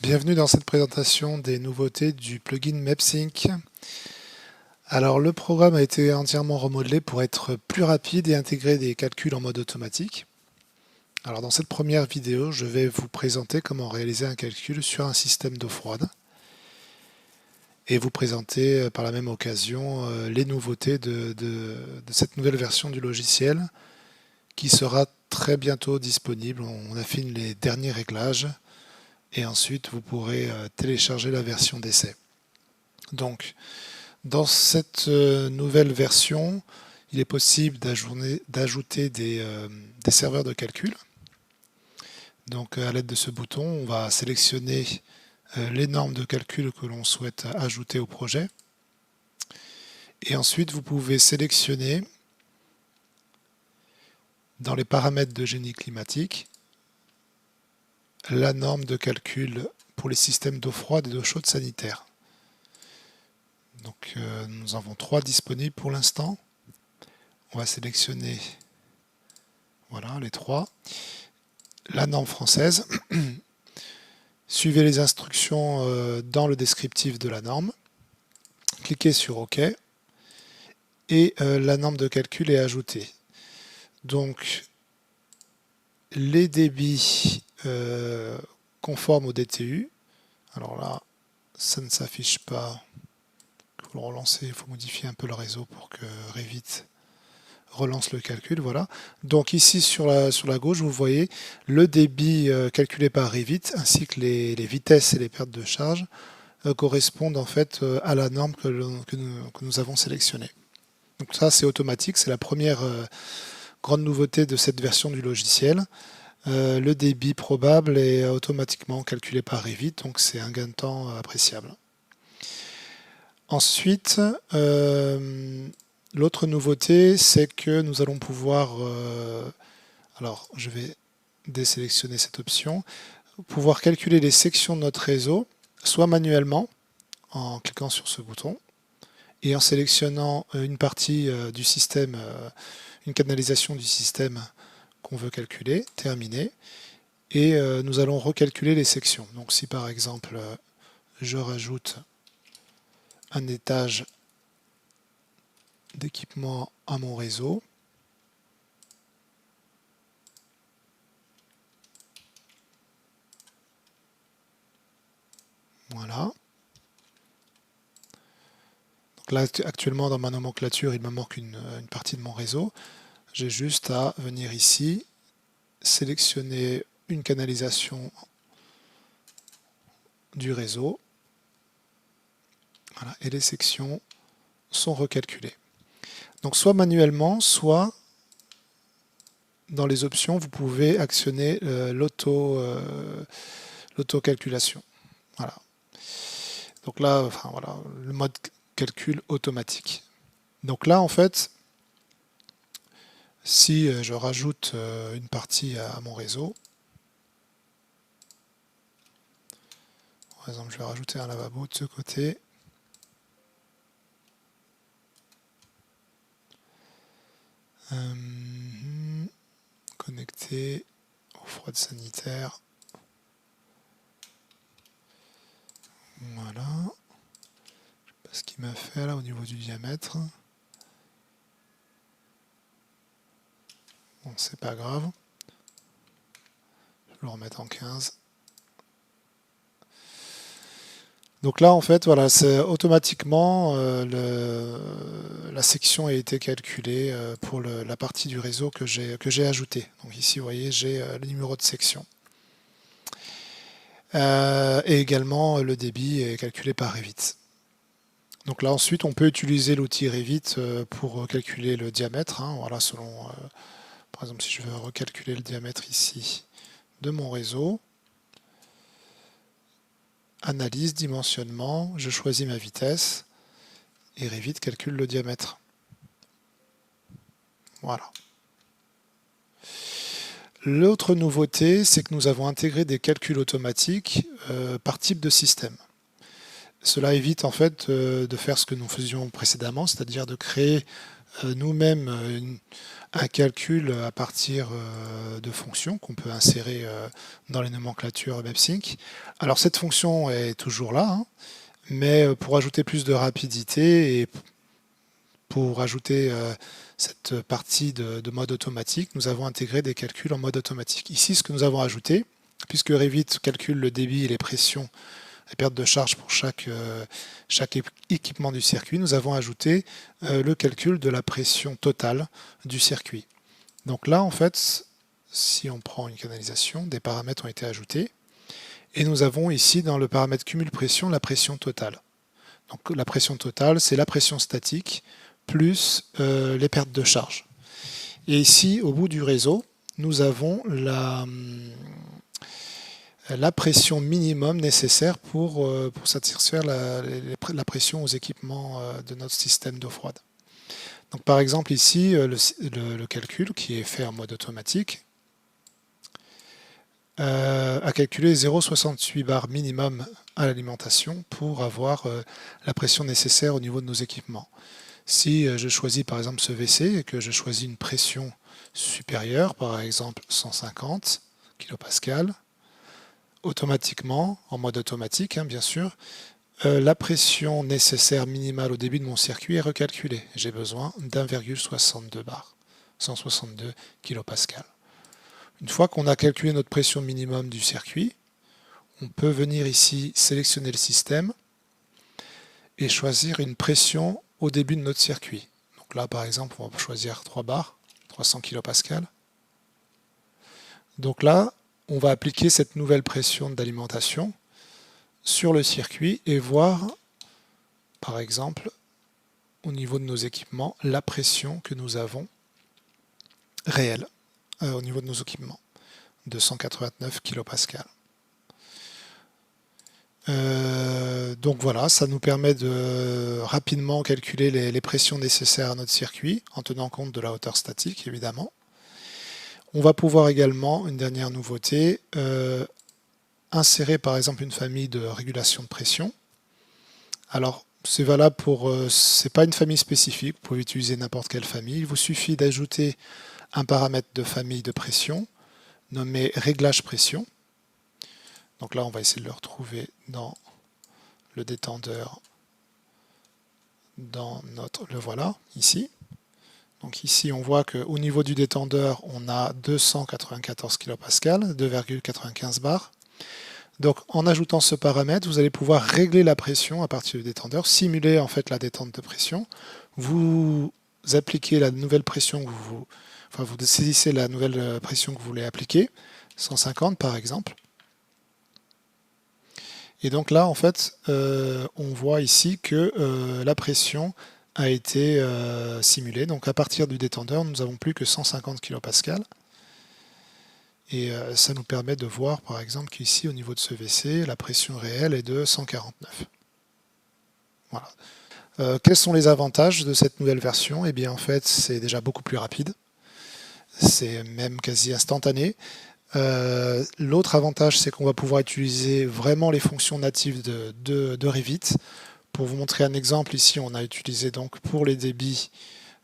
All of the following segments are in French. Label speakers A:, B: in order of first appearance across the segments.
A: Bienvenue dans cette présentation des nouveautés du plugin MapSync. Alors le programme a été entièrement remodelé pour être plus rapide et intégrer des calculs en mode automatique. Alors dans cette première vidéo, je vais vous présenter comment réaliser un calcul sur un système d'eau froide et vous présenter par la même occasion les nouveautés de cette nouvelle version du logiciel qui sera très bientôt disponible. On affine les derniers réglages et ensuite vous pourrez télécharger la version d'essai. Donc, dans cette nouvelle version, il est possible d'ajouter des serveurs de calcul. Donc, à l'aide de ce bouton, on va sélectionner les normes de calcul que l'on souhaite ajouter au projet. Et ensuite, vous pouvez sélectionner dans les paramètres de génie climatique la norme de calcul pour les systèmes d'eau froide et d'eau chaude sanitaire. Donc nous avons 3 disponibles pour l'instant. On va sélectionner voilà, les 3. La norme française. Suivez les instructions dans le descriptif de la norme. Cliquez sur OK. Et la norme de calcul est ajoutée. Donc les débits conformes au DTU. Alors là, ça ne s'affiche pas. Pour le relancer, il faut modifier un peu le réseau pour que Revit relance le calcul. Voilà. Donc ici sur la gauche, vous voyez le débit calculé par Revit ainsi que les vitesses et les pertes de charge correspondent en fait à la norme que nous avons sélectionnée. Donc ça, c'est automatique. C'est la première grande nouveauté de cette version du logiciel. Le débit probable est automatiquement calculé par Revit, donc c'est un gain de temps appréciable. Ensuite, l'autre nouveauté, c'est que nous allons pouvoir, alors je vais désélectionner cette option, pouvoir calculer les sections de notre réseau, soit manuellement, en cliquant sur ce bouton, et en sélectionnant une partie du système, une canalisation du système qu'on veut calculer, terminé, et nous allons recalculer les sections. Donc si par exemple je rajoute un étage d'équipement à mon réseau, voilà. Donc là actuellement dans ma nomenclature il me manque une partie de mon réseau. J'ai juste à venir ici, sélectionner une canalisation du réseau. Voilà, et les sections sont recalculées. Donc soit manuellement, soit dans les options, vous pouvez actionner l'auto-calculation. Voilà. Donc là, enfin, voilà, le mode calcul automatique. Donc là, en fait, si je rajoute une partie à mon réseau, par exemple, je vais rajouter un lavabo de ce côté. Connecté aux froides sanitaires. Voilà. Je sais pas ce qu'il m'a fait là au niveau du diamètre. Bon, c'est pas grave. Je vais le remettre en 15. Donc là, en fait, voilà, c'est automatiquement la section a été calculée pour la partie du réseau que j'ai ajoutée. Donc ici, vous voyez, j'ai le numéro de section. Et également, le débit est calculé par Revit. Donc là, ensuite, on peut utiliser l'outil Revit pour calculer le diamètre. Hein, voilà, selon, par exemple, si je veux recalculer le diamètre ici de mon réseau, analyse, dimensionnement, je choisis ma vitesse et Revit calcule le diamètre. Voilà. L'autre nouveauté, c'est que nous avons intégré des calculs automatiques par type de système. Cela évite en fait de faire ce que nous faisions précédemment, c'est-à-dire de créer nous-mêmes un calcul à partir de fonctions qu'on peut insérer dans les nomenclatures WebSync. Alors cette fonction est toujours là, hein, mais pour ajouter plus de rapidité et pour ajouter cette partie de mode automatique, nous avons intégré des calculs en mode automatique. Ici, ce que nous avons ajouté, puisque Revit calcule le débit et les pressions, les pertes de charge pour chaque équipement du circuit, nous avons ajouté le calcul de la pression totale du circuit. Donc là, en fait, si on prend une canalisation, des paramètres ont été ajoutés, et nous avons ici, dans le paramètre cumul pression, la pression totale. Donc la pression totale, c'est la pression statique plus les pertes de charge. Et ici, au bout du réseau, nous avons la pression minimum nécessaire pour satisfaire la pression aux équipements de notre système d'eau froide. Donc par exemple ici, le calcul qui est fait en mode automatique a calculé 0,68 bar minimum à l'alimentation pour avoir la pression nécessaire au niveau de nos équipements. Si je choisis par exemple ce WC et que je choisis une pression supérieure, par exemple 150 kPa, automatiquement, en mode automatique bien sûr, la pression nécessaire minimale au début de mon circuit est recalculée. J'ai besoin d'1,62 bar, 162 kPa. Une fois qu'on a calculé notre pression minimum du circuit, on peut venir ici sélectionner le système et choisir une pression au début de notre circuit. Donc là par exemple on va choisir 3 bars, 300 kPa. Donc là on va appliquer cette nouvelle pression d'alimentation sur le circuit et voir par exemple au niveau de nos équipements la pression que nous avons réelle au niveau de nos équipements, 289 kPa. Donc voilà, ça nous permet de rapidement calculer les pressions nécessaires à notre circuit en tenant compte de la hauteur statique évidemment. On va pouvoir également, une dernière nouveauté, insérer par exemple une famille de régulation de pression. Alors c'est valable pour, c'est pas une famille spécifique, vous pouvez utiliser n'importe quelle famille. Il vous suffit d'ajouter un paramètre de famille de pression nommé réglage pression. Donc là on va essayer de le retrouver dans le détendeur, dans le voilà ici. Donc ici on voit qu'au niveau du détendeur on a 294 kPa, 2,95 bars. Donc en ajoutant ce paramètre, vous allez pouvoir régler la pression à partir du détendeur, simuler en fait la détente de pression. Vous appliquez la nouvelle pression que vous saisissez la nouvelle pression que vous voulez appliquer, 150 par exemple. Et donc là en fait on voit ici que la pression a été simulée. Donc à partir du détendeur, nous n'avons plus que 150 kPa. Et ça nous permet de voir par exemple qu'ici au niveau de ce WC, la pression réelle est de 149. Voilà. Quels sont les avantages de cette nouvelle version? Eh bien en fait c'est déjà beaucoup plus rapide, c'est même quasi instantané. L'autre avantage c'est qu'on va pouvoir utiliser vraiment les fonctions natives de Revit. Pour vous montrer un exemple, ici on a utilisé donc pour les débits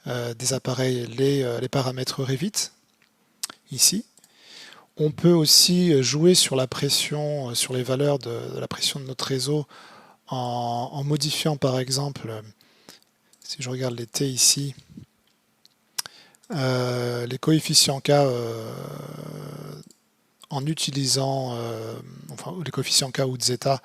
A: des appareils les paramètres Revit, ici. On peut aussi jouer sur la pression, sur les valeurs de la pression de notre réseau en modifiant par exemple, si je regarde les T ici, les coefficients K en utilisant, les coefficients K ou de zeta,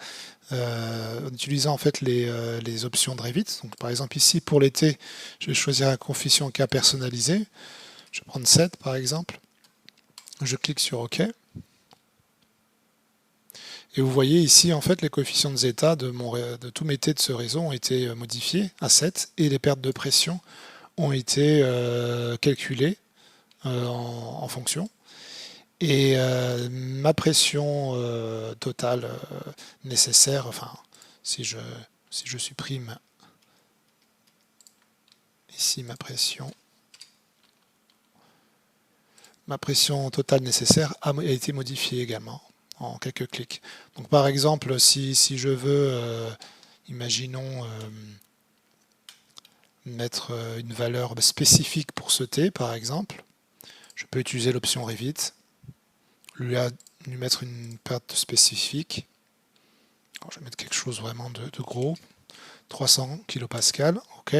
A: en utilisant en fait les options de Revit. Donc par exemple ici pour les T, je vais choisir un coefficient K personnalisé. Je vais prendre 7 par exemple. Je clique sur OK. Et vous voyez ici, en fait, les coefficients de zeta de tous mes T de ce réseau ont été modifiés à 7 et les pertes de pression ont été calculées en fonction. Et ma pression totale nécessaire, enfin, si je supprime ici ma pression totale nécessaire a été modifiée également en quelques clics. Donc par exemple, si je veux, imaginons, mettre une valeur spécifique pour ce T par exemple. Je peux utiliser l'option Revit, lui mettre une perte spécifique. Alors, je vais mettre quelque chose vraiment de gros, 300 kPa, ok.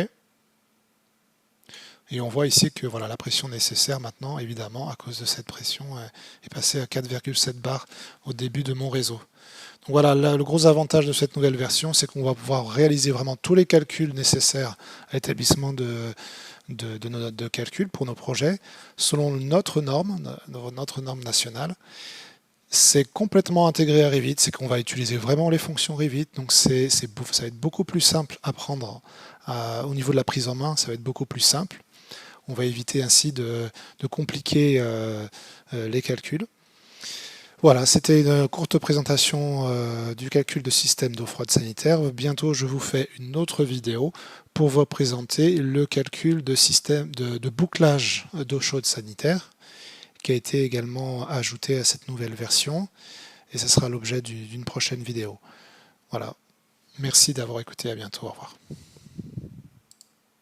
A: Et on voit ici que voilà, la pression nécessaire maintenant, évidemment, à cause de cette pression, est passée à 4,7 bars au début de mon réseau. Donc voilà, le gros avantage de cette nouvelle version, c'est qu'on va pouvoir réaliser vraiment tous les calculs nécessaires à l'établissement de nos notes de calcul pour nos projets, selon notre norme nationale. C'est complètement intégré à Revit, c'est qu'on va utiliser vraiment les fonctions Revit, donc ça va être beaucoup plus simple à prendre au niveau de la prise en main, ça va être beaucoup plus simple. On va éviter ainsi de compliquer les calculs. Voilà, c'était une courte présentation du calcul de système d'eau froide sanitaire. Bientôt, je vous fais une autre vidéo pour vous présenter le calcul de système de bouclage d'eau chaude sanitaire qui a été également ajouté à cette nouvelle version et ce sera l'objet d'une prochaine vidéo. Voilà, merci d'avoir écouté, à bientôt, au revoir.